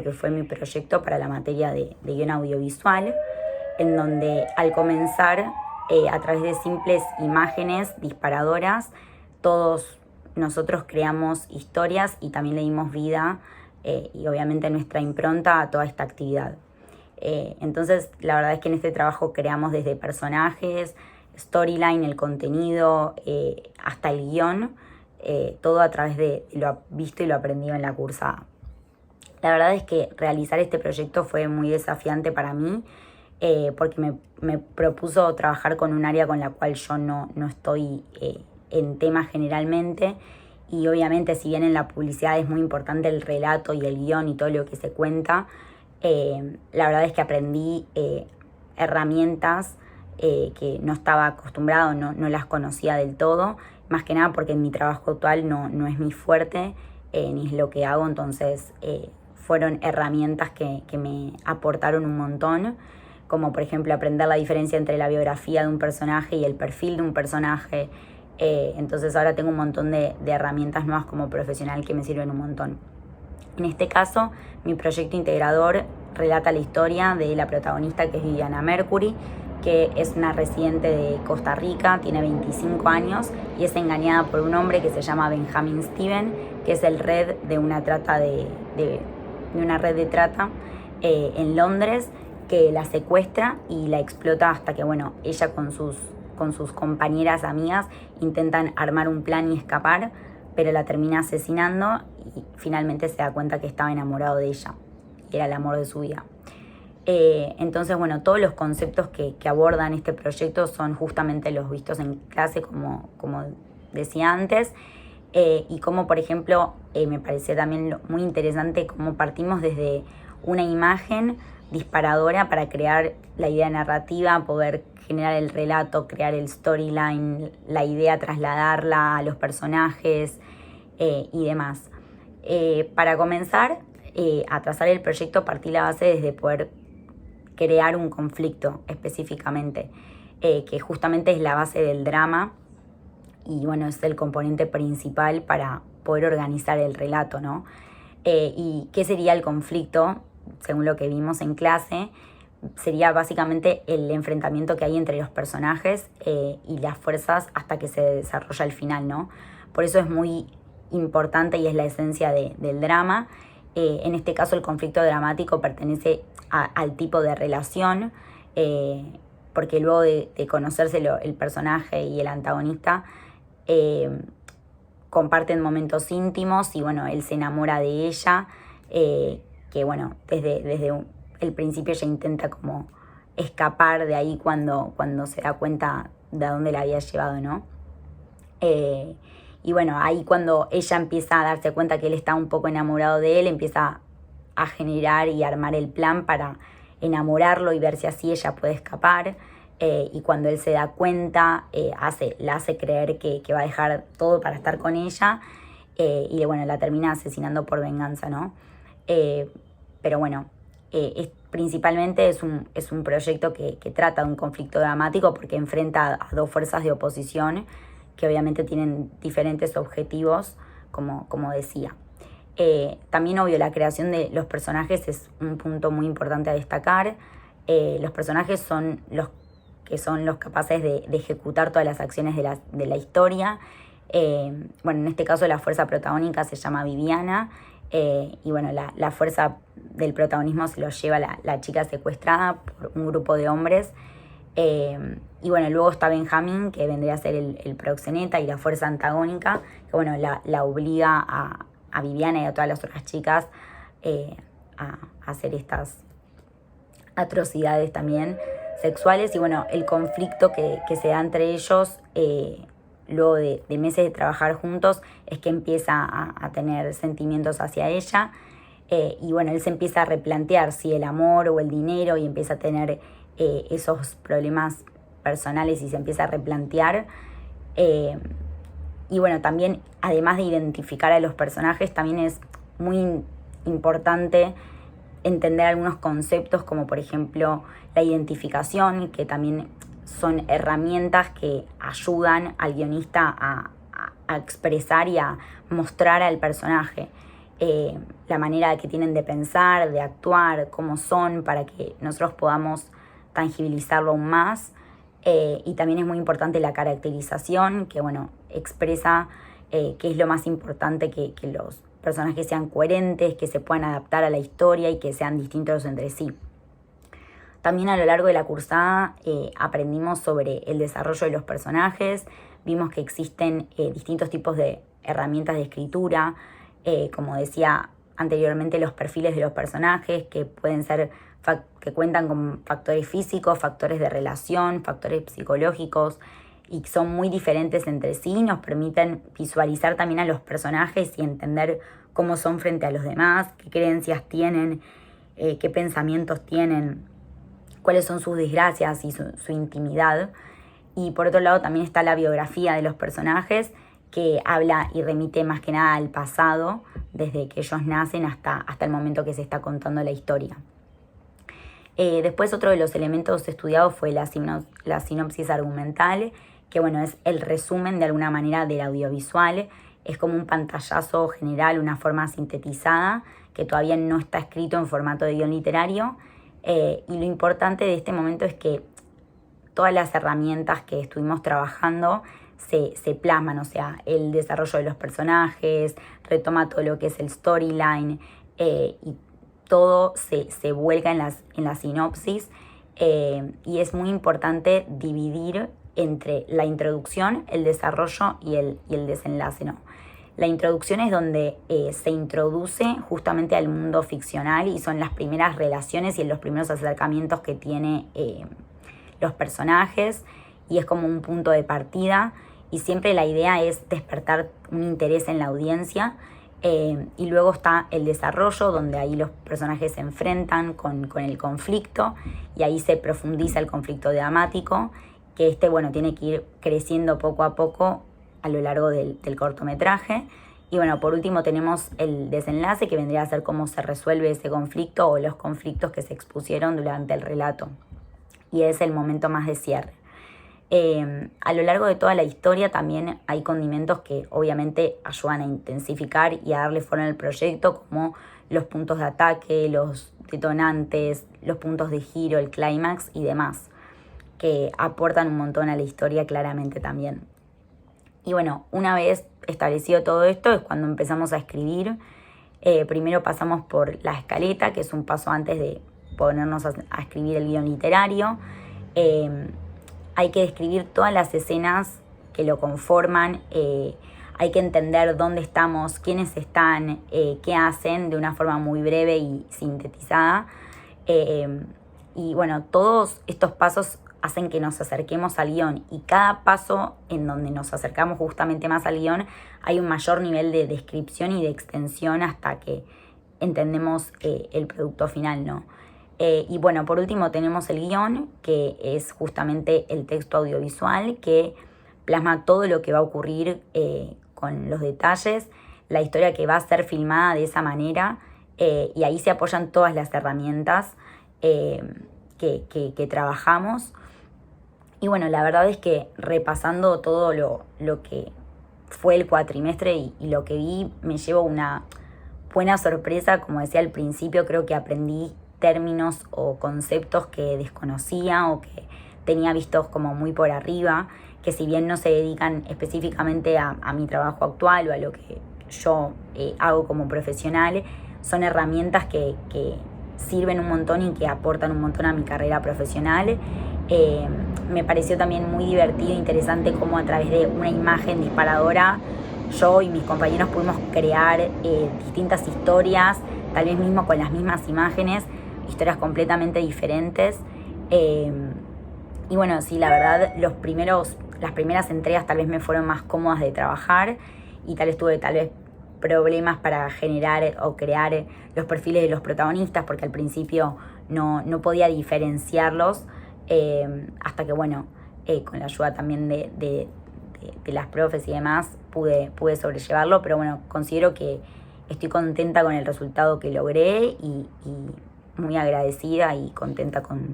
que fue mi proyecto para la materia de guión audiovisual, en donde al comenzar, a través de simples imágenes disparadoras, todos nosotros creamos historias y también le dimos vida y obviamente nuestra impronta a toda esta actividad. Entonces, la verdad es que en este trabajo creamos desde personajes, storyline, el contenido, hasta el guión, todo a través de lo visto y lo aprendido en la cursada. La verdad es que realizar este proyecto fue muy desafiante para mí, porque me propuso trabajar con un área con la cual yo no estoy en temas generalmente, y obviamente si bien en la publicidad es muy importante el relato y el guión y todo lo que se cuenta, la verdad es que aprendí herramientas que no estaba acostumbrado, no las conocía del todo, más que nada porque en mi trabajo actual no es mi fuerte, ni es lo que hago, entonces fueron herramientas que me aportaron un montón, como por ejemplo aprender la diferencia entre la biografía de un personaje y el perfil de un personaje. Entonces ahora tengo un montón de herramientas nuevas como profesional que me sirven un montón. En este caso, mi proyecto integrador relata la historia de la protagonista, que es Viviana Mercury, que es una residente de Costa Rica, tiene 25 años y es engañada por un hombre que se llama Benjamin Steven, que es el red de una trata de una red de trata en Londres, que la secuestra y la explota hasta que, bueno, ella con sus compañeras amigas intentan armar un plan y escapar, pero la termina asesinando y finalmente se da cuenta que estaba enamorado de ella, que era el amor de su vida. Entonces, bueno, todos los conceptos que abordan este proyecto son justamente los vistos en clase, como decía antes, y como, por ejemplo, me pareció también muy interesante cómo partimos desde una imagen disparadora para crear la idea narrativa, poder generar el relato, crear el storyline, la idea, trasladarla a los personajes y demás. Para comenzar a trazar el proyecto, partí la base desde poder crear un conflicto específicamente, que justamente es la base del drama y bueno, es el componente principal para poder organizar el relato, ¿no? ¿Y qué sería el conflicto? Según lo que vimos en clase, sería básicamente el enfrentamiento que hay entre los personajes y las fuerzas hasta que se desarrolla el final, ¿no? Por eso es muy importante y es la esencia del drama. En este caso, el conflicto dramático pertenece al tipo de relación, porque luego de conocerse el personaje y el antagonista, comparten momentos íntimos y bueno, él se enamora de ella, que bueno, desde el principio ella intenta como escapar de ahí cuando se da cuenta de dónde la había llevado, ¿no? Y bueno, ahí cuando ella empieza a darse cuenta que él está un poco enamorado de él, empieza a generar y armar el plan para enamorarlo y ver si así ella puede escapar. Y cuando él se da cuenta, la hace creer que va a dejar todo para estar con ella, y bueno, la termina asesinando por venganza, ¿no? Pero bueno, principalmente es un proyecto que trata de un conflicto dramático porque enfrenta a dos fuerzas de oposición que obviamente tienen diferentes objetivos, como decía. También, obvio, la creación de los personajes es un punto muy importante a destacar. Los personajes son los capaces de ejecutar todas las acciones de la historia. Bueno, en este caso la fuerza protagónica se llama Viviana, y bueno, la fuerza del protagonismo se lo lleva la chica secuestrada por un grupo de hombres. Y bueno, luego está Benjamín, que vendría a ser el proxeneta, y la fuerza antagónica, que bueno, la obliga a Viviana y a todas las otras chicas a hacer estas atrocidades también sexuales. Y bueno, el conflicto que se da entre ellos, luego de meses de trabajar juntos, es que empieza a tener sentimientos hacia ella, y bueno, él se empieza a replantear si el amor o el dinero, y empieza a tener esos problemas personales y se empieza a replantear. Y bueno, también, además de identificar a los personajes, también es muy importante entender algunos conceptos, como por ejemplo la identificación, que también son herramientas que ayudan al guionista a expresar y a mostrar al personaje. la manera que tienen de pensar, de actuar, cómo son, para que nosotros podamos tangibilizarlo aún más. Y también es muy importante la caracterización, que bueno, expresa qué es lo más importante, que los personajes sean coherentes, que se puedan adaptar a la historia y que sean distintos entre sí. También a lo largo de la cursada aprendimos sobre el desarrollo de los personajes, vimos que existen distintos tipos de herramientas de escritura, como decía anteriormente, los perfiles de los personajes, que pueden ser, que cuentan con factores físicos, factores de relación, factores psicológicos, y son muy diferentes entre sí, nos permiten visualizar también a los personajes y entender cómo son frente a los demás, qué creencias tienen, qué pensamientos tienen, cuáles son sus desgracias y su intimidad. Y por otro lado también está la biografía de los personajes, que habla y remite más que nada al pasado, desde que ellos nacen hasta el momento que se está contando la historia. Después otro de los elementos estudiados fue la sinopsis argumental, que bueno, es el resumen de alguna manera del audiovisual, es como un pantallazo general, una forma sintetizada, que todavía no está escrito en formato de guión literario, y lo importante de este momento es que todas las herramientas que estuvimos trabajando se plasman, o sea, el desarrollo de los personajes, retoma todo lo que es el storyline, y todo se vuelca en la sinopsis, y es muy importante dividir entre la introducción, el desarrollo y el desenlace, ¿no? La introducción es donde se introduce justamente al mundo ficcional y son las primeras relaciones y los primeros acercamientos que tiene los personajes, y es como un punto de partida, y siempre la idea es despertar un interés en la audiencia, y luego está el desarrollo, donde ahí los personajes se enfrentan con el conflicto y ahí se profundiza el conflicto dramático, que bueno, tiene que ir creciendo poco a poco a lo largo del cortometraje. Y bueno, por último tenemos el desenlace, que vendría a ser cómo se resuelve ese conflicto o los conflictos que se expusieron durante el relato, y es el momento más de cierre. A lo largo de toda la historia también hay condimentos que obviamente ayudan a intensificar y a darle forma al proyecto, como los puntos de ataque, los detonantes, los puntos de giro, el clímax y demás, que aportan un montón a la historia claramente también. Y bueno, una vez establecido todo esto es cuando empezamos a escribir. Primero pasamos por la escaleta, que es un paso antes de ponernos a escribir el guión literario. Hay que describir todas las escenas que lo conforman, hay que entender dónde estamos, quiénes están, qué hacen, de una forma muy breve y sintetizada. Y bueno, todos estos pasos hacen que nos acerquemos al guión, y cada paso en donde nos acercamos justamente más al guión hay un mayor nivel de descripción y de extensión hasta que entendemos el producto final, ¿no? Y bueno, por último tenemos el guión, que es justamente el texto audiovisual que plasma todo lo que va a ocurrir con los detalles, la historia que va a ser filmada de esa manera, y ahí se apoyan todas las herramientas que trabajamos. Y bueno, la verdad es que repasando todo lo que fue el cuatrimestre y lo que vi, me llevo una buena sorpresa. Como decía al principio, creo que aprendí términos o conceptos que desconocía o que tenía vistos como muy por arriba, que si bien no se dedican específicamente a mi trabajo actual o a lo que yo hago como profesional, son herramientas que sirven un montón y que aportan un montón a mi carrera profesional. Me pareció también muy divertido e interesante cómo a través de una imagen disparadora yo y mis compañeros pudimos crear distintas historias, tal vez mismo con las mismas imágenes, historias completamente diferentes. Y bueno, sí, la verdad, las primeras entregas tal vez me fueron más cómodas de trabajar, y tal vez tuve problemas para generar o crear los perfiles de los protagonistas, porque al principio no podía diferenciarlos, hasta que bueno, con la ayuda también de las profes y demás pude sobrellevarlo. Pero bueno, considero que estoy contenta con el resultado que logré y muy agradecida y contenta con